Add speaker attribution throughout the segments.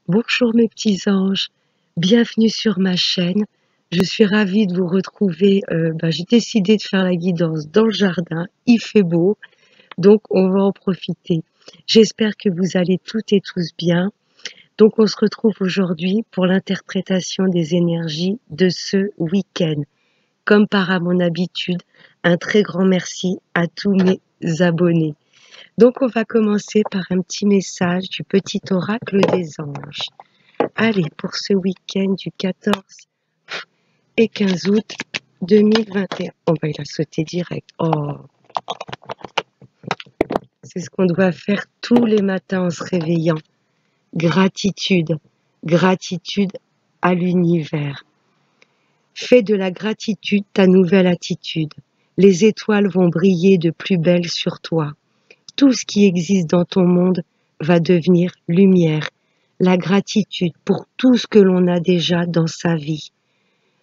Speaker 1: Bonjour mes petits anges, bienvenue sur ma chaîne. Je suis ravie de vous retrouver. J'ai décidé de faire la guidance dans le jardin, il fait beau, donc on va en profiter. J'espère que vous allez toutes et tous bien. Donc on se retrouve aujourd'hui pour l'interprétation des énergies de ce week-end. Comme par mon habitude, un très grand merci à tous mes abonnés. Donc on va commencer par un petit message du petit oracle des anges. Allez, pour ce week-end du 14 et 15 août 2021. Oh, bah, il a sauté direct. Oh, c'est ce qu'on doit faire tous les matins en se réveillant. Gratitude, gratitude à l'univers. Fais de la gratitude ta nouvelle attitude. Les étoiles vont briller de plus belle sur toi. Tout ce qui existe dans ton monde va devenir lumière. La gratitude pour tout ce que l'on a déjà dans sa vie.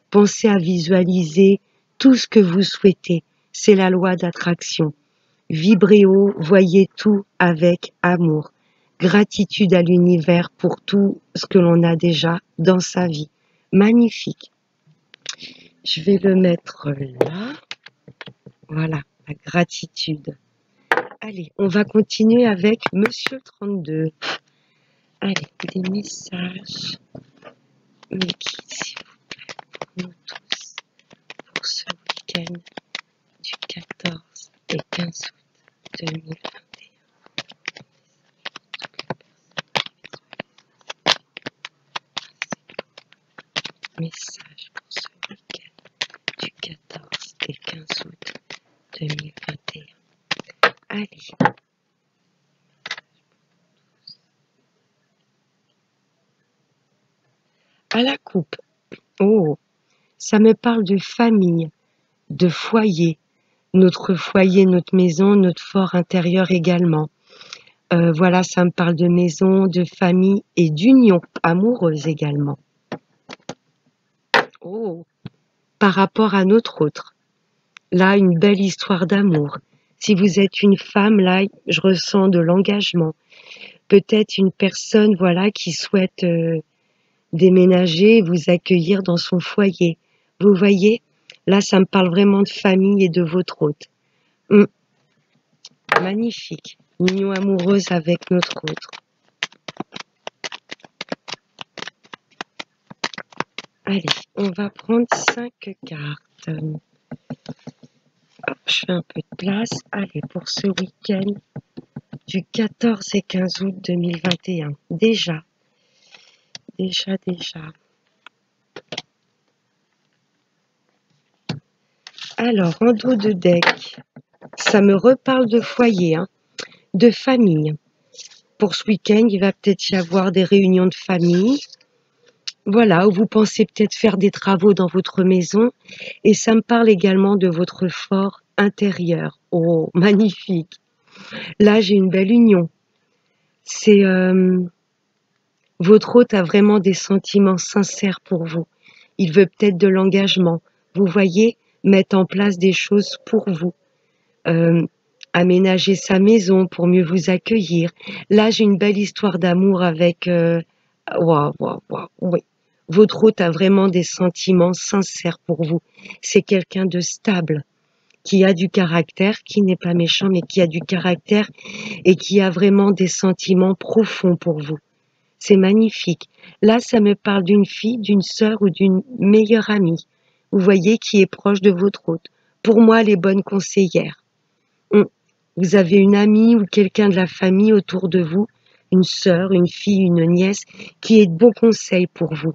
Speaker 1: Pensez à visualiser tout ce que vous souhaitez. C'est la loi d'attraction. Vibrez haut, voyez tout avec amour. Gratitude à l'univers pour tout ce que l'on a déjà dans sa vie. Magnifique. Je vais le mettre là. Voilà, la gratitude. Allez, on va continuer avec Monsieur 32. Allez, des messages. Mais qui, s'il vous plaît, pour nous tous, pour ce week-end du 14 et 15 août 2021. Message pour ce week-end du 14 et 15 août 2021. Allez. À la coupe. Oh, ça me parle de famille, de foyer. Notre foyer, notre maison, notre fort intérieur également. Voilà, ça me parle de maison, de famille et d'union amoureuse également. Oh, par rapport à notre autre. Là, une belle histoire d'amour. Si vous êtes une femme, là, je ressens de l'engagement. Peut-être une personne, voilà, qui souhaite déménager, vous accueillir dans son foyer. Vous voyez, là, ça me parle vraiment de famille et de votre hôte. Magnifique. Une union amoureuse avec notre autre. Allez, on va prendre 5 cartes. Hop, je fais un peu de place. Allez, pour ce week-end du 14 et 15 août 2021. Déjà. Alors, en dos de deck, ça me reparle de foyer, hein, de famille. Pour ce week-end, il va peut-être y avoir des réunions de famille. Voilà, où vous pensez peut-être faire des travaux dans votre maison. Et ça me parle également de votre fort intérieur. Oh, magnifique. Là, j'ai une belle union. C'est votre hôte a vraiment des sentiments sincères pour vous. Il veut peut-être de l'engagement. Vous voyez, mettre en place des choses pour vous. Aménager sa maison pour mieux vous accueillir. Là, j'ai une belle histoire d'amour avec... oui. Votre hôte a vraiment des sentiments sincères pour vous. C'est quelqu'un de stable, qui a du caractère, qui n'est pas méchant, mais qui a du caractère et qui a vraiment des sentiments profonds pour vous. C'est magnifique. Là, ça me parle d'une fille, d'une sœur ou d'une meilleure amie. Vous voyez, qui est proche de votre hôte. Pour moi, les bonnes conseillères. Vous avez une amie ou quelqu'un de la famille autour de vous, une sœur, une fille, une nièce, qui est de bons conseils pour vous.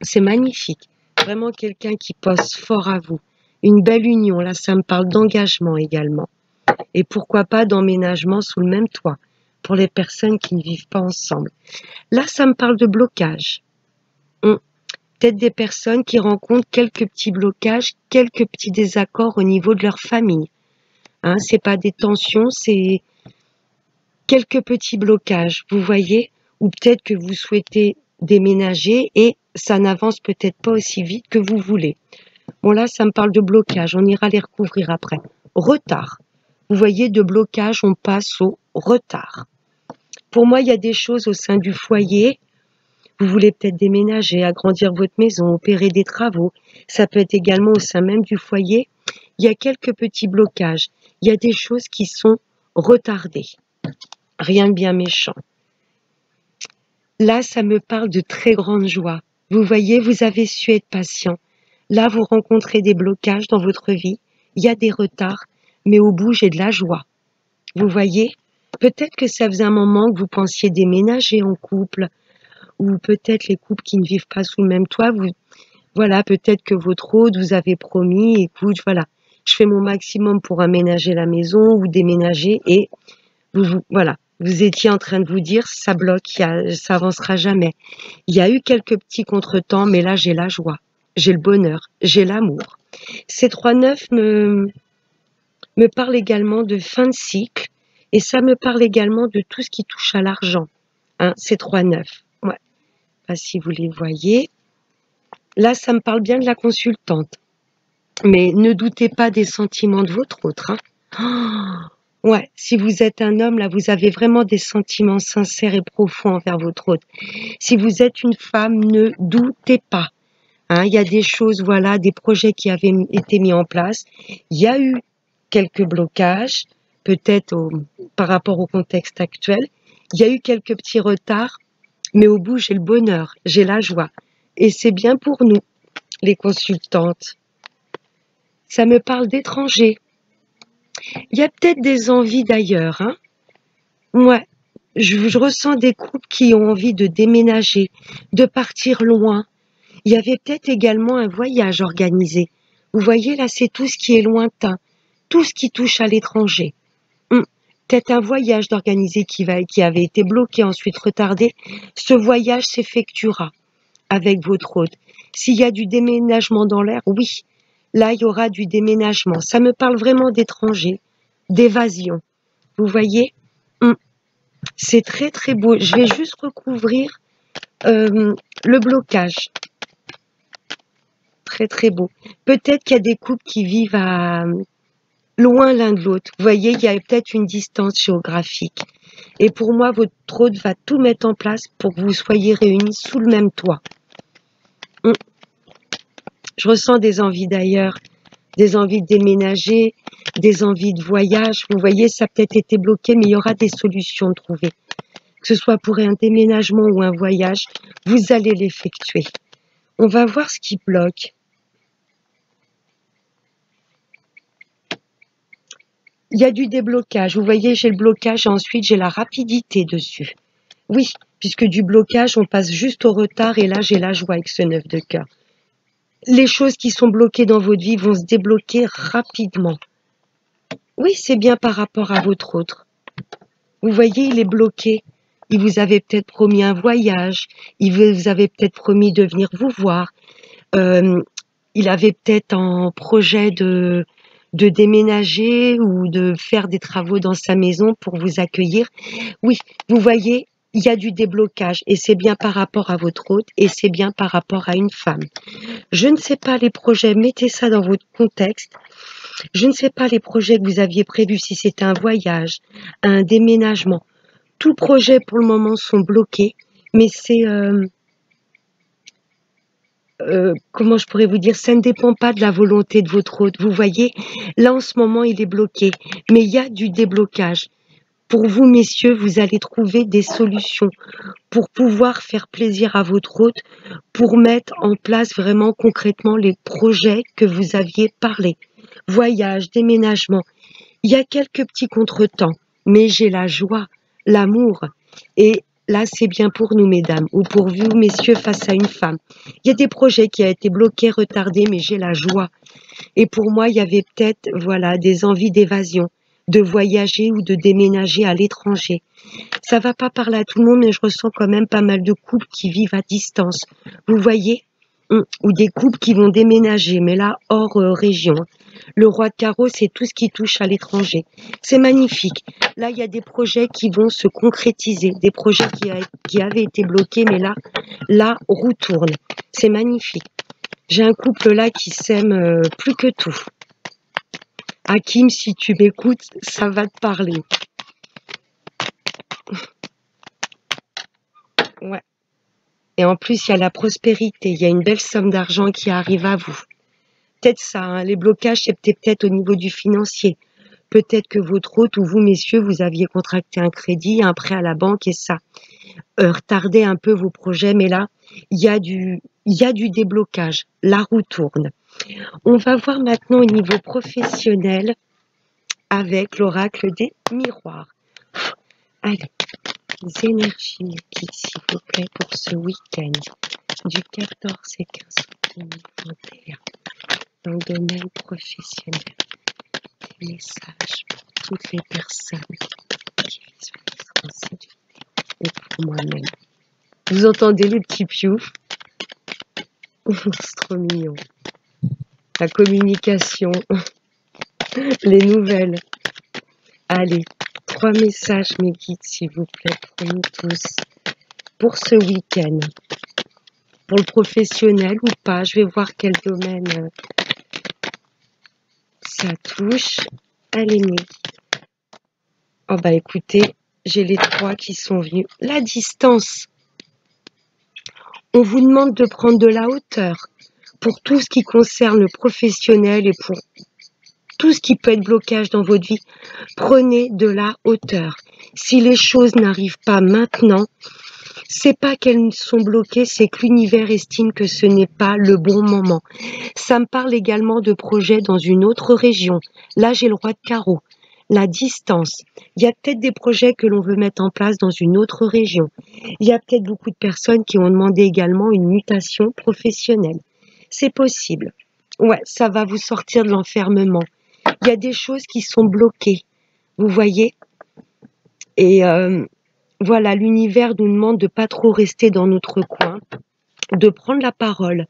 Speaker 1: C'est magnifique. Vraiment quelqu'un qui pense fort à vous. Une belle union. Là, ça me parle d'engagement également. Et pourquoi pas d'emménagement sous le même toit pour les personnes qui ne vivent pas ensemble. Là, ça me parle de blocage. Peut-être des personnes qui rencontrent quelques petits blocages, quelques petits désaccords au niveau de leur famille. Hein, c'est pas des tensions, c'est quelques petits blocages, vous voyez, ou peut-être que vous souhaitez déménager et ça n'avance peut-être pas aussi vite que vous voulez. Bon là, ça me parle de blocage, on ira les recouvrir après. Retard. Vous voyez, de blocage, on passe au retard. Pour moi, il y a des choses au sein du foyer Vous voulez peut-être déménager, agrandir votre maison, opérer des travaux. Ça peut être également au sein même du foyer. Il y a quelques petits blocages. Il y a des choses qui sont retardées. Rien de bien méchant. Là, ça me parle de très grande joie. Vous voyez, vous avez su être patient. Là, vous rencontrez des blocages dans votre vie. Il y a des retards, mais au bout, j'ai de la joie. Vous voyez, peut-être que ça faisait un moment que vous pensiez déménager en couple, ou peut-être les couples qui ne vivent pas sous le même toit, voilà, peut-être que votre hôte vous avez promis, écoute, voilà, je fais mon maximum pour aménager la maison ou déménager, et voilà, vous étiez en train de vous dire, ça bloque, ça avancera jamais. Il y a eu quelques petits contretemps, mais là, j'ai la joie, j'ai le bonheur, j'ai l'amour. Ces 3-9 me parlent également de fin de cycle, et ça me parle également de tout ce qui touche à l'argent. Hein, ces 3-9. Ouais. Pas si vous les voyez. Là, ça me parle bien de la consultante. Mais ne doutez pas des sentiments de votre autre. Hein. Oh, ouais, si vous êtes un homme, là, vous avez vraiment des sentiments sincères et profonds envers votre autre. Si vous êtes une femme, ne doutez pas. Hein, il y a des choses, voilà, des projets qui avaient été mis en place. Il y a eu quelques blocages, peut-être par rapport au contexte actuel. Il y a eu quelques petits retards, mais au bout, j'ai le bonheur, j'ai la joie. Et c'est bien pour nous, les consultantes. Ça me parle d'étrangers. Il y a peut-être des envies d'ailleurs. Hein. Ouais, je ressens des couples qui ont envie de déménager, de partir loin. Il y avait peut-être également un voyage organisé. Vous voyez, là, c'est tout ce qui est lointain, tout ce qui touche à l'étranger. Peut-être un voyage d'organiser qui avait été bloqué, ensuite retardé. Ce voyage s'effectuera avec votre hôte. S'il y a du déménagement dans l'air, oui, là, il y aura du déménagement. Ça me parle vraiment d'étrangers, d'évasion. Vous voyez, c'est très, très beau. Je vais juste recouvrir le blocage. Très, très beau. Peut-être qu'il y a des couples qui vivent loin l'un de l'autre. Vous voyez, il y a peut-être une distance géographique. Et pour moi, votre hôte va tout mettre en place pour que vous soyez réunis sous le même toit. Je ressens des envies d'ailleurs, des envies de déménager, des envies de voyage. Vous voyez, ça a peut-être été bloqué, mais il y aura des solutions trouvées. Que ce soit pour un déménagement ou un voyage, vous allez l'effectuer. On va voir ce qui bloque. Il y a du déblocage. Vous voyez, j'ai le blocage et ensuite j'ai la rapidité dessus. Oui, puisque du blocage, on passe juste au retard et là, j'ai la joie avec ce 9 de cœur. Les choses qui sont bloquées dans votre vie vont se débloquer rapidement. Oui, c'est bien par rapport à votre autre. Vous voyez, il est bloqué. Il vous avait peut-être promis un voyage. Il vous avait peut-être promis de venir vous voir. Il avait peut-être en projet de déménager ou de faire des travaux dans sa maison pour vous accueillir. Oui, vous voyez, il y a du déblocage et c'est bien par rapport à votre hôte et c'est bien par rapport à une femme. Je ne sais pas les projets, mettez ça dans votre contexte. Je ne sais pas les projets que vous aviez prévus, si c'était un voyage, un déménagement. Tous projets pour le moment sont bloqués, mais c'est... comment je pourrais vous dire, ça ne dépend pas de la volonté de votre hôte. Vous voyez, là en ce moment il est bloqué, mais il y a du déblocage. Pour vous, messieurs, vous allez trouver des solutions pour pouvoir faire plaisir à votre hôte, pour mettre en place vraiment concrètement les projets que vous aviez parlé. Voyage, déménagement. Il y a quelques petits contretemps, mais j'ai la joie, l'amour. Et là, c'est bien pour nous, mesdames, ou pour vous, messieurs, face à une femme. Il y a des projets qui ont été bloqués, retardés, mais j'ai la joie. Et pour moi, il y avait peut-être, voilà, des envies d'évasion, de voyager ou de déménager à l'étranger. Ça va pas parler à tout le monde, mais je ressens quand même pas mal de couples qui vivent à distance. Vous voyez? Ou des couples qui vont déménager, mais là, hors région. Le roi de carreau, c'est tout ce qui touche à l'étranger. C'est magnifique. Là, il y a des projets qui vont se concrétiser, des projets qui avaient été bloqués, mais là, roue tourne. C'est magnifique. J'ai un couple là qui s'aime plus que tout. Hakim, si tu m'écoutes, ça va te parler. Ouais. Et en plus, il y a la prospérité, il y a une belle somme d'argent qui arrive à vous. Peut-être ça, hein, les blocages, c'est peut-être au niveau du financier. Peut-être que votre hôte ou vous, messieurs, vous aviez contracté un crédit, un prêt à la banque et ça retardait un peu vos projets. Mais là, il y a du déblocage. La roue tourne. On va voir maintenant au niveau professionnel avec l'oracle des miroirs. Allez, les énergies qui, s'il vous plaît, pour ce week-end du 14 et 15 août 2021 dans le domaine professionnel. Des messages pour toutes les personnes qui visualiseront cette vidéo et pour moi-même. Vous entendez les petits pioufs? C'est trop mignon. La communication, les nouvelles. Allez, 3 messages, mes guides, s'il vous plaît, pour nous tous, pour ce week-end. Pour le professionnel ou pas, je vais voir quel domaine ça touche. Allez, mes guides. Oh bah écoutez, j'ai les 3 qui sont venus. La distance. On vous demande de prendre de la hauteur pour tout ce qui concerne le professionnel et pour tout ce qui peut être blocage dans votre vie. Prenez de la hauteur. Si les choses n'arrivent pas maintenant, c'est pas qu'elles sont bloquées, c'est que l'univers estime que ce n'est pas le bon moment. Ça me parle également de projets dans une autre région. Là, j'ai le roi de carreau. La distance. Il y a peut-être des projets que l'on veut mettre en place dans une autre région. Il y a peut-être beaucoup de personnes qui ont demandé également une mutation professionnelle. C'est possible. Ouais, ça va vous sortir de l'enfermement. Il y a des choses qui sont bloquées. Vous voyez? Et voilà, l'univers nous demande de pas trop rester dans notre coin, de prendre la parole.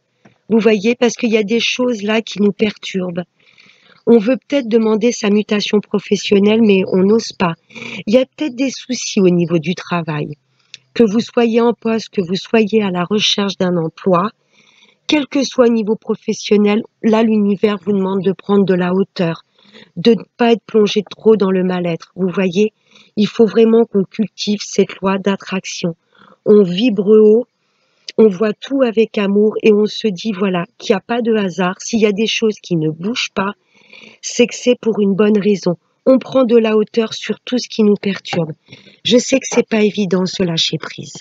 Speaker 1: Vous voyez, parce qu'il y a des choses là qui nous perturbent. On veut peut-être demander sa mutation professionnelle, mais on n'ose pas. Il y a peut-être des soucis au niveau du travail. Que vous soyez en poste, que vous soyez à la recherche d'un emploi, quel que soit le niveau professionnel, là, l'univers vous demande de prendre de la hauteur, de ne pas être plongé trop dans le mal-être. Vous voyez, il faut vraiment qu'on cultive cette loi d'attraction. On vibre haut, on voit tout avec amour et on se dit, voilà, qu'il n'y a pas de hasard. S'il y a des choses qui ne bougent pas, c'est que c'est pour une bonne raison. On prend de la hauteur sur tout ce qui nous perturbe. Je sais que c'est pas évident ce lâcher prise.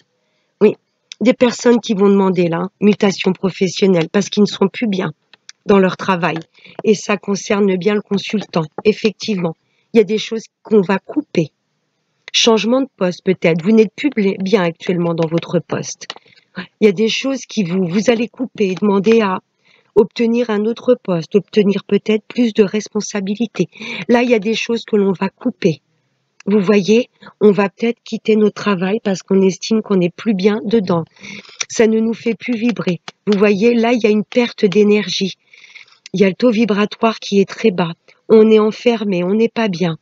Speaker 1: Oui, des personnes qui vont demander là, mutation professionnelle, parce qu'ils ne sont plus bien dans leur travail. Et ça concerne bien le consultant, effectivement. Il y a des choses qu'on va couper. Changement de poste peut-être. Vous n'êtes plus bien actuellement dans votre poste. Il y a des choses qui vous allez couper, demander à obtenir un autre poste, obtenir peut-être plus de responsabilités. Là, il y a des choses que l'on va couper. Vous voyez, on va peut-être quitter notre travail parce qu'on estime qu'on n'est plus bien dedans. Ça ne nous fait plus vibrer. Vous voyez, là, il y a une perte d'énergie. Il y a le taux vibratoire qui est très bas. On est enfermé, on n'est pas bien.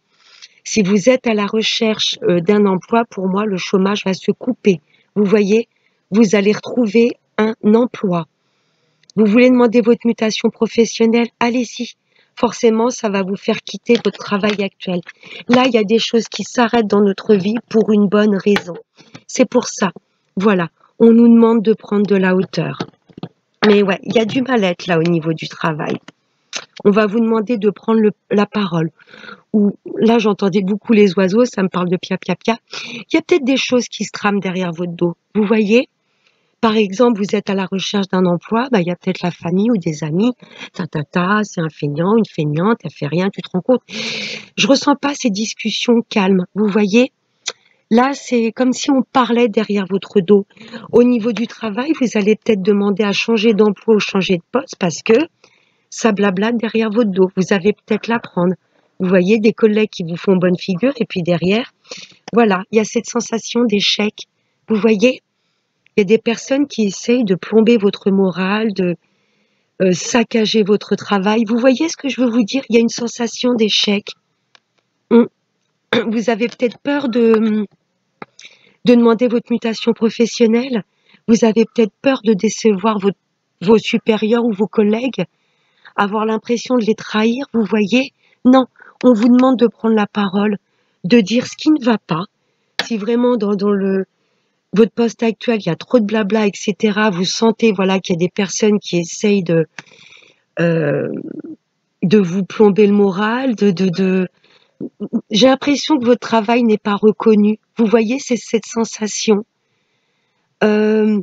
Speaker 1: Si vous êtes à la recherche d'un emploi, pour moi, le chômage va se couper. Vous voyez, vous allez retrouver un emploi. Vous voulez demander votre mutation professionnelle? Allez-y. Forcément, ça va vous faire quitter votre travail actuel. Là, il y a des choses qui s'arrêtent dans notre vie pour une bonne raison. C'est pour ça. Voilà. On nous demande de prendre de la hauteur. Mais ouais, il y a du mal-être là au niveau du travail. On va vous demander de prendre la parole. Ou là, j'entendais beaucoup les oiseaux, ça me parle de pia pia pia. Il y a peut-être des choses qui se trament derrière votre dos. Vous voyez? Par exemple, vous êtes à la recherche d'un emploi, il y a peut-être la famille ou des amis. C'est un feignant, une feignante, elle fait rien, tu te rends compte? Je ressens pas ces discussions calmes. Vous voyez? Là, c'est comme si on parlait derrière votre dos. Au niveau du travail, vous allez peut-être demander à changer d'emploi ou changer de poste parce que ça blablate derrière votre dos. Vous avez peut-être l'apprendre. Vous voyez des collègues qui vous font bonne figure et puis derrière, voilà, il y a cette sensation d'échec. Vous voyez? Il y a des personnes qui essayent de plomber votre morale, de saccager votre travail. Vous voyez ce que je veux vous dire? Il y a une sensation d'échec. Vous avez peut-être peur de demander votre mutation professionnelle. Vous avez peut-être peur de décevoir vos supérieurs ou vos collègues, avoir l'impression de les trahir. Vous voyez? Non, on vous demande de prendre la parole, de dire ce qui ne va pas. Si vraiment dans le votre poste actuel, il y a trop de blabla, etc. Vous sentez, voilà, qu'il y a des personnes qui essayent euh, de vous plomber le moral, j'ai l'impression que votre travail n'est pas reconnu. Vous voyez, c'est cette sensation. Euh,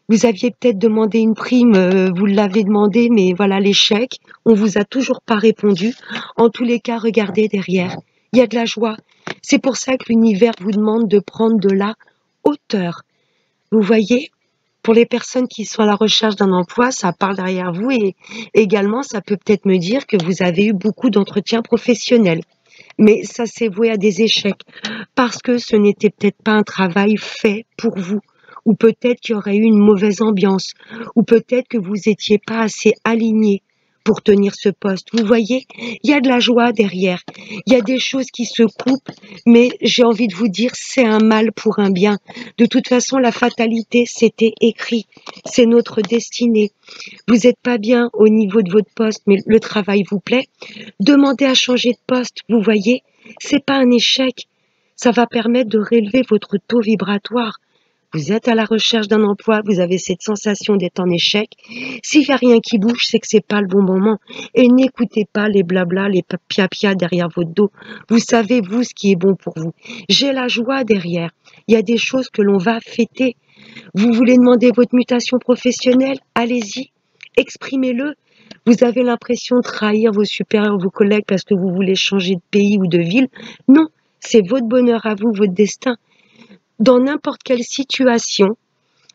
Speaker 1: Vous aviez peut-être demandé une prime, vous l'avez demandé, mais voilà, l'échec, on vous a toujours pas répondu. En tous les cas, regardez derrière, il y a de la joie. C'est pour ça que l'univers vous demande de prendre de la hauteur. Vous voyez, pour les personnes qui sont à la recherche d'un emploi, ça parle derrière vous et également, ça peut peut-être me dire que vous avez eu beaucoup d'entretiens professionnels. Mais ça s'est voué à des échecs parce que ce n'était peut-être pas un travail fait pour vous. Ou peut-être qu'il y aurait eu une mauvaise ambiance, ou peut-être que vous n'étiez pas assez aligné pour tenir ce poste. Vous voyez, il y a de la joie derrière, il y a des choses qui se coupent, mais j'ai envie de vous dire, c'est un mal pour un bien. De toute façon, la fatalité, c'était écrit, c'est notre destinée. Vous n'êtes pas bien au niveau de votre poste, mais le travail vous plaît. Demandez à changer de poste, vous voyez, c'est pas un échec. Ça va permettre de rélever votre taux vibratoire. Vous êtes à la recherche d'un emploi, vous avez cette sensation d'être en échec. S'il n'y a rien qui bouge, c'est que c'est pas le bon moment. Et n'écoutez pas les blabla, les pia-pia derrière votre dos. Vous savez, vous, ce qui est bon pour vous. J'ai la joie derrière. Il y a des choses que l'on va fêter. Vous voulez demander votre mutation professionnelle? Allez-y. Exprimez-le. Vous avez l'impression de trahir vos supérieurs, vos collègues parce que vous voulez changer de pays ou de ville. Non, c'est votre bonheur à vous, votre destin. Dans n'importe quelle situation,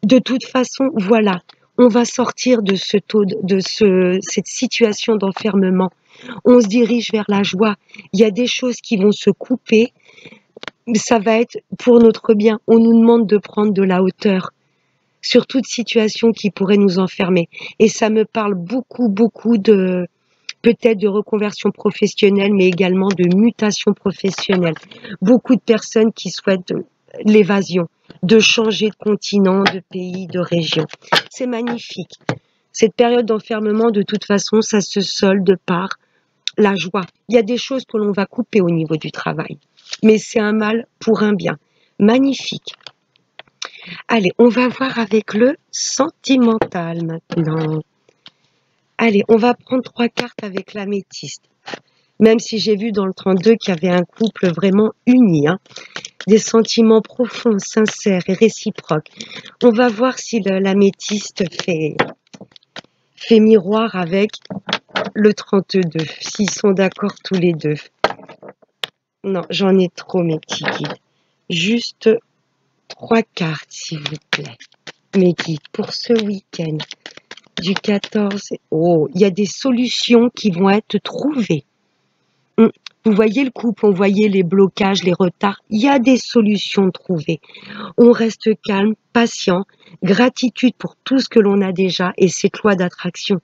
Speaker 1: de toute façon, voilà, on va sortir de cette situation d'enfermement. On se dirige vers la joie. Il y a des choses qui vont se couper. Ça va être pour notre bien. On nous demande de prendre de la hauteur sur toute situation qui pourrait nous enfermer. Et ça me parle beaucoup, beaucoup de peut-être de reconversion professionnelle, mais également de mutation professionnelle. Beaucoup de personnes qui souhaitent l'évasion, de changer de continent, de pays, de région. C'est magnifique. Cette période d'enfermement, de toute façon, ça se solde par la joie. Il y a des choses que l'on va couper au niveau du travail, mais c'est un mal pour un bien. Magnifique. Allez, on va voir avec le sentimental maintenant. Allez, on va prendre 3 cartes avec l'améthyste. Même si j'ai vu dans le 32 qu'il y avait un couple vraiment uni, hein, des sentiments profonds, sincères et réciproques. On va voir si l'améthyste fait miroir avec le 32, s'ils sont d'accord tous les deux. Non, j'en ai trop, mes petits guides. Juste 3 cartes, s'il vous plaît. Mes guides, pour ce week-end du 14. Oh, il y a des solutions qui vont être trouvées. Vous voyez le couple, on voyait les blocages, les retards. Il y a des solutions trouvées. On reste calme, patient, gratitude pour tout ce que l'on a déjà et cette loi d'attraction.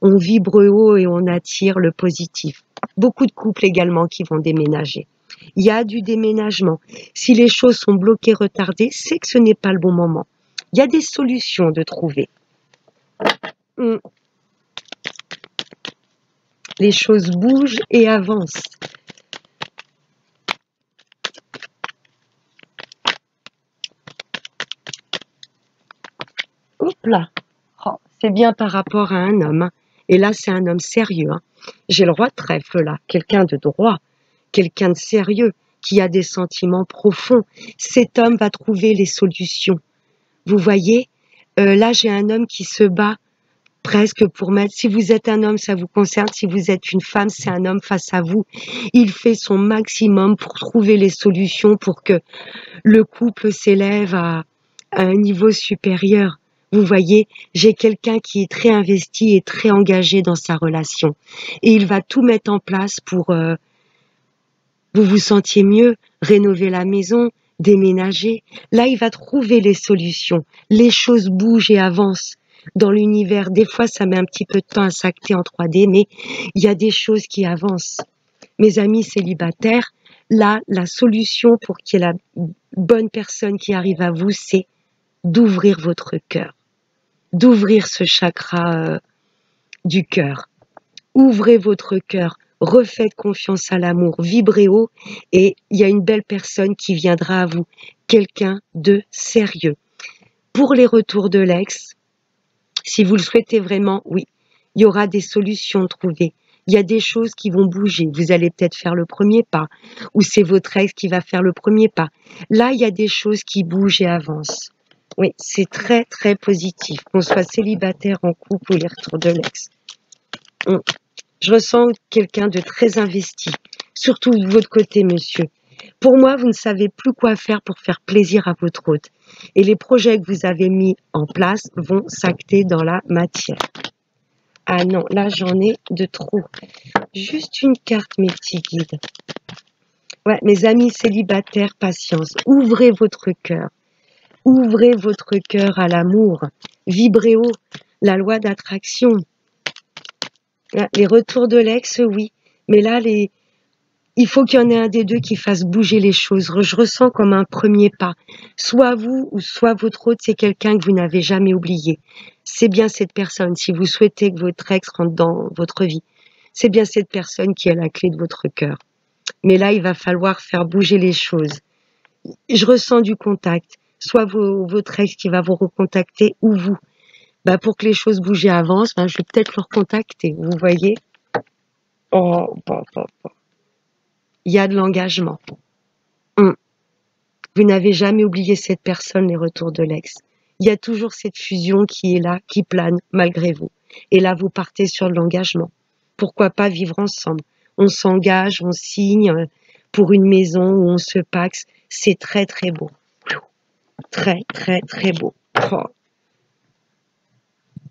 Speaker 1: On vibre haut et on attire le positif. Beaucoup de couples également qui vont déménager. Il y a du déménagement. Si les choses sont bloquées, retardées, c'est que ce n'est pas le bon moment. Il y a des solutions de trouver. Les choses bougent et avancent. Hop là. Oh, c'est bien par rapport à un homme. Hein. Et là, c'est un homme sérieux. Hein. J'ai le roi de trèfle là. Quelqu'un de droit. Quelqu'un de sérieux. Qui a des sentiments profonds. Cet homme va trouver les solutions. Vous voyez, là, j'ai un homme qui se bat presque pour mettre, si vous êtes un homme, ça vous concerne, si vous êtes une femme, c'est un homme face à vous. Il fait son maximum pour trouver les solutions pour que le couple s'élève à un niveau supérieur. Vous voyez, j'ai quelqu'un qui est très investi et très engagé dans sa relation. Et il va tout mettre en place pour vous vous sentiez mieux, rénover la maison, déménager. Là, il va trouver les solutions. Les choses bougent et avancent dans l'univers. Des fois, ça met un petit peu de temps à s'acter en 3D, mais il y a des choses qui avancent. Mes amis célibataires, là, la solution pour qu'il y ait la bonne personne qui arrive à vous, c'est d'ouvrir votre cœur, d'ouvrir ce chakra du cœur. Ouvrez votre cœur, refaites confiance à l'amour, vibrez haut et il y a une belle personne qui viendra à vous, quelqu'un de sérieux. Pour les retours de l'ex, si vous le souhaitez vraiment, oui, il y aura des solutions trouvées. Il y a des choses qui vont bouger. Vous allez peut-être faire le premier pas, ou c'est votre ex qui va faire le premier pas. Là, il y a des choses qui bougent et avancent. Oui, c'est très, très positif, qu'on soit célibataire, en couple ou les retours de l'ex. Je ressens quelqu'un de très investi, surtout de votre côté, monsieur. Pour moi, vous ne savez plus quoi faire pour faire plaisir à votre hôte. Et les projets que vous avez mis en place vont s'acter dans la matière. Ah non, là j'en ai de trop. Juste une carte, mes petits guides. Ouais, mes amis célibataires, patience. Ouvrez votre cœur. Ouvrez votre cœur à l'amour. Vibrez haut. La loi d'attraction. Les retours de l'ex, oui. Mais là, il faut qu'il y en ait un des deux qui fasse bouger les choses. Je ressens comme un premier pas. Soit vous ou soit votre hôte, c'est quelqu'un que vous n'avez jamais oublié. C'est bien cette personne. Si vous souhaitez que votre ex rentre dans votre vie, c'est bien cette personne qui est la clé de votre cœur. Mais là, il va falloir faire bouger les choses. Je ressens du contact. Soit votre ex qui va vous recontacter ou vous. Pour que les choses bougent et avancent, je vais peut-être le recontacter. Vous voyez? Oh, il y a de l'engagement. Vous n'avez jamais oublié cette personne, les retours de l'ex. Il y a toujours cette fusion qui est là, qui plane malgré vous. Et là, vous partez sur de l'engagement. Pourquoi pas vivre ensemble? On s'engage, on signe pour une maison où on se paxe. C'est très, très beau. Très, très, très beau. Oh.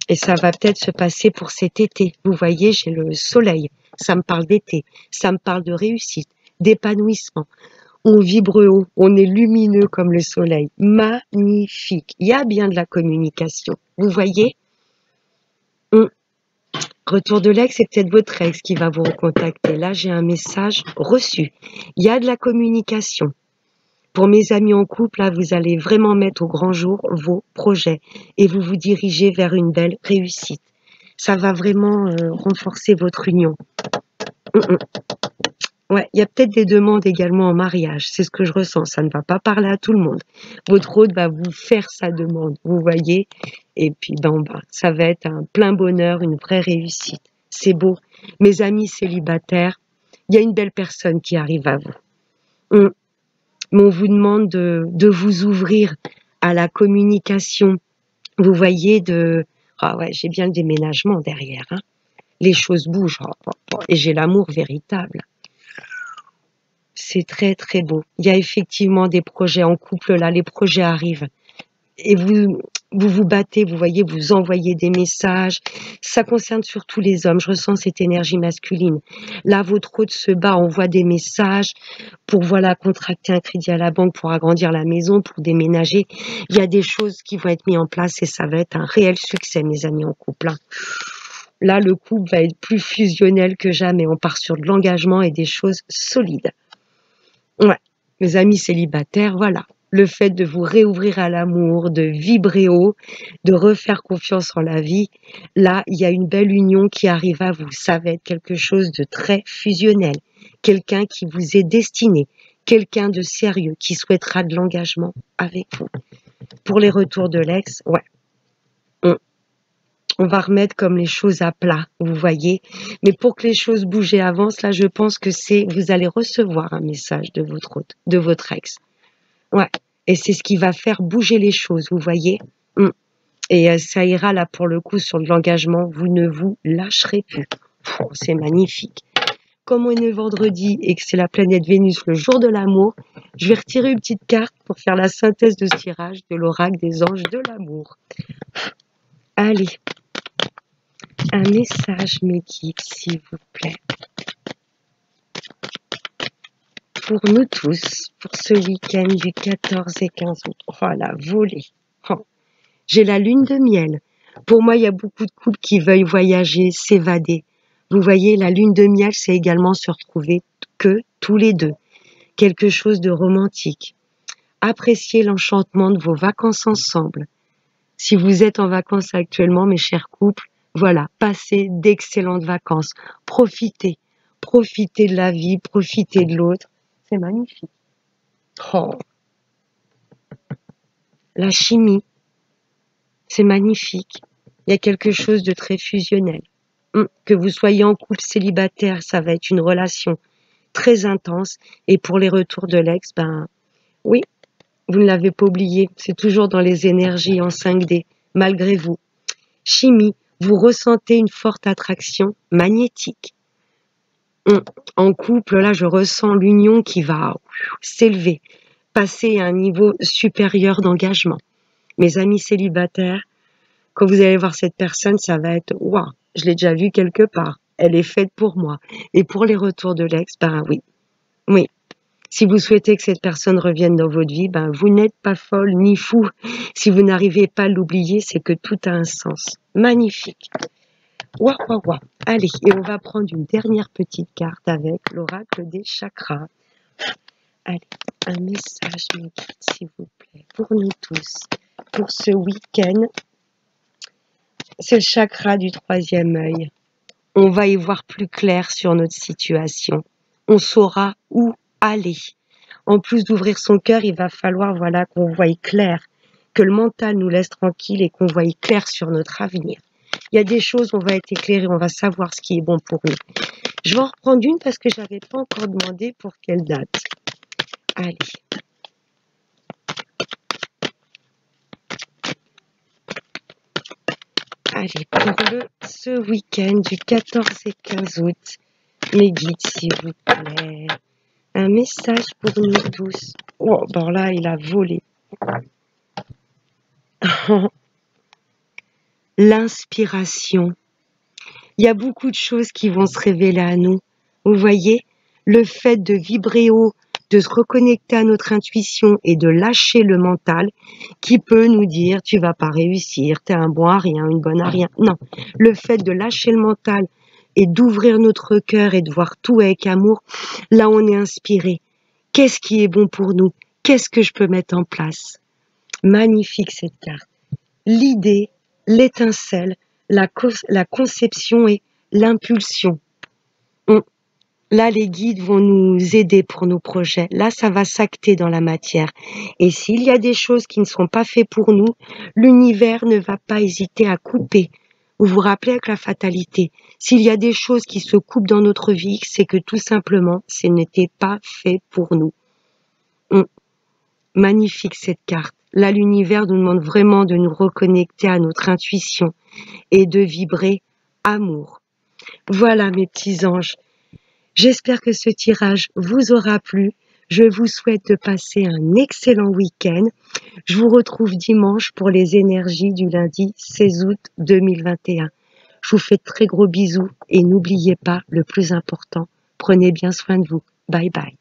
Speaker 1: Et ça va peut-être se passer pour cet été. Vous voyez, j'ai le soleil. Ça me parle d'été. Ça me parle de réussite, d'épanouissement. On vibre haut, on est lumineux comme le soleil. Magnifique. Il y a bien de la communication. Vous voyez? Retour de l'ex, c'est peut-être votre ex qui va vous recontacter. Là, j'ai un message reçu. Il y a de la communication. Pour mes amis en couple, là, vous allez vraiment mettre au grand jour vos projets et vous vous dirigez vers une belle réussite. Ça va vraiment renforcer votre union. Ouais, il y a peut-être des demandes également en mariage. C'est ce que je ressens. Ça ne va pas parler à tout le monde. Votre hôte va vous faire sa demande, vous voyez. Et puis, ça va être un plein bonheur, une vraie réussite. C'est beau. Mes amis célibataires, il y a une belle personne qui arrive à vous. Mais on vous demande de vous ouvrir à la communication. Vous voyez, ah ouais, j'ai bien le déménagement derrière. Hein. Les choses bougent. Et j'ai l'amour véritable. C'est très, très beau. Il y a effectivement des projets en couple, là, les projets arrivent. Et vous battez, vous voyez, vous envoyez des messages. Ça concerne surtout les hommes. Je ressens cette énergie masculine. Là, votre hôte se bat, envoie des messages pour, voilà, contracter un crédit à la banque, pour agrandir la maison, pour déménager. Il y a des choses qui vont être mises en place et ça va être un réel succès, mes amis en couple. Hein. Là, le couple va être plus fusionnel que jamais. On part sur de l'engagement et des choses solides. Ouais, mes amis célibataires, voilà. Le fait de vous réouvrir à l'amour, de vibrer haut, de refaire confiance en la vie, là, il y a une belle union qui arrive à vous. Ça va être quelque chose de très fusionnel. Quelqu'un qui vous est destiné, quelqu'un de sérieux qui souhaitera de l'engagement avec vous. Pour les retours de l'ex, ouais. On va remettre comme les choses à plat, vous voyez. Mais pour que les choses bougent et avancent, là, je pense que vous allez recevoir un message de votre ex. Ouais. Et c'est ce qui va faire bouger les choses, vous voyez. Et ça ira là pour le coup sur de l'engagement. Vous ne vous lâcherez plus. C'est magnifique. Comme on est vendredi et que c'est la planète Vénus, le jour de l'amour, je vais retirer une petite carte pour faire la synthèse de ce tirage de l'oracle des anges de l'amour. Allez. Un message, mes guides, s'il vous plaît. Pour nous tous, pour ce week-end du 14 et 15 août. Oh, la volée. Oh. J'ai la lune de miel. Pour moi, il y a beaucoup de couples qui veulent voyager, s'évader. Vous voyez, la lune de miel, c'est également se retrouver que tous les deux. Quelque chose de romantique. Appréciez l'enchantement de vos vacances ensemble. Si vous êtes en vacances actuellement, mes chers couples, voilà, passez d'excellentes vacances. Profitez de la vie, profitez de l'autre. C'est magnifique. Oh. La chimie, C'est magnifique. Il y a quelque chose de très fusionnel. Que vous soyez en couple célibataire, ça va être une relation très intense. Et pour les retours de l'ex, ben oui, vous ne l'avez pas oublié. C'est toujours dans les énergies en 5D, malgré vous. Chimie, vous ressentez une forte attraction magnétique. En couple, là, je ressens l'union qui va s'élever, passer à un niveau supérieur d'engagement. Mes amis célibataires, quand vous allez voir cette personne, ça va être waouh, je l'ai déjà vue quelque part. Elle est faite pour moi. Et pour les retours de l'ex, ben oui, oui. Si vous souhaitez que cette personne revienne dans votre vie, ben vous n'êtes pas folle ni fou. Si vous n'arrivez pas à l'oublier, c'est que tout a un sens. Magnifique. Waouh, waouh, waouh. Allez, et on va prendre une dernière petite carte avec l'oracle des chakras. Allez, un message, mes guides, s'il vous plaît, pour nous tous, pour ce week-end. C'est le chakra du 3e œil. On va y voir plus clair sur notre situation. On saura où aller. En plus d'ouvrir son cœur, il va falloir voilà, qu'on voie clair, que le mental nous laisse tranquille et qu'on voie clair sur notre avenir. Il y a des choses, on va être éclairé, on va savoir ce qui est bon pour nous. Je vais en reprendre une parce que je n'avais pas encore demandé pour quelle date. Allez. Allez, pour ce week-end du 14 et 15 août, mes guides, s'il vous plaît. Un message pour nous tous. Oh, bon là, il a volé. L'inspiration. Il y a beaucoup de choses qui vont se révéler à nous. Vous voyez, le fait de vibrer haut, de se reconnecter à notre intuition et de lâcher le mental qui peut nous dire tu vas pas réussir, t'es un bon à rien, une bonne à rien. Non, le fait de lâcher le mental et d'ouvrir notre cœur et de voir tout avec amour, là on est inspiré. Qu'est-ce qui est bon pour nous? Qu'est-ce que je peux mettre en place? Magnifique cette carte. L'idée, l'étincelle, la conception et l'impulsion. Là, les guides vont nous aider pour nos projets. Là, ça va s'acter dans la matière. Et s'il y a des choses qui ne sont pas faites pour nous, l'univers ne va pas hésiter à couper. Vous vous rappelez avec la fatalité, s'il y a des choses qui se coupent dans notre vie, c'est que tout simplement, ce n'était pas fait pour nous. Magnifique cette carte. Là, l'univers nous demande vraiment de nous reconnecter à notre intuition et de vibrer amour. Voilà mes petits anges. J'espère que ce tirage vous aura plu. Je vous souhaite de passer un excellent week-end. Je vous retrouve dimanche pour les énergies du lundi 16 août 2021. Je vous fais de très gros bisous et n'oubliez pas le plus important, prenez bien soin de vous. Bye bye.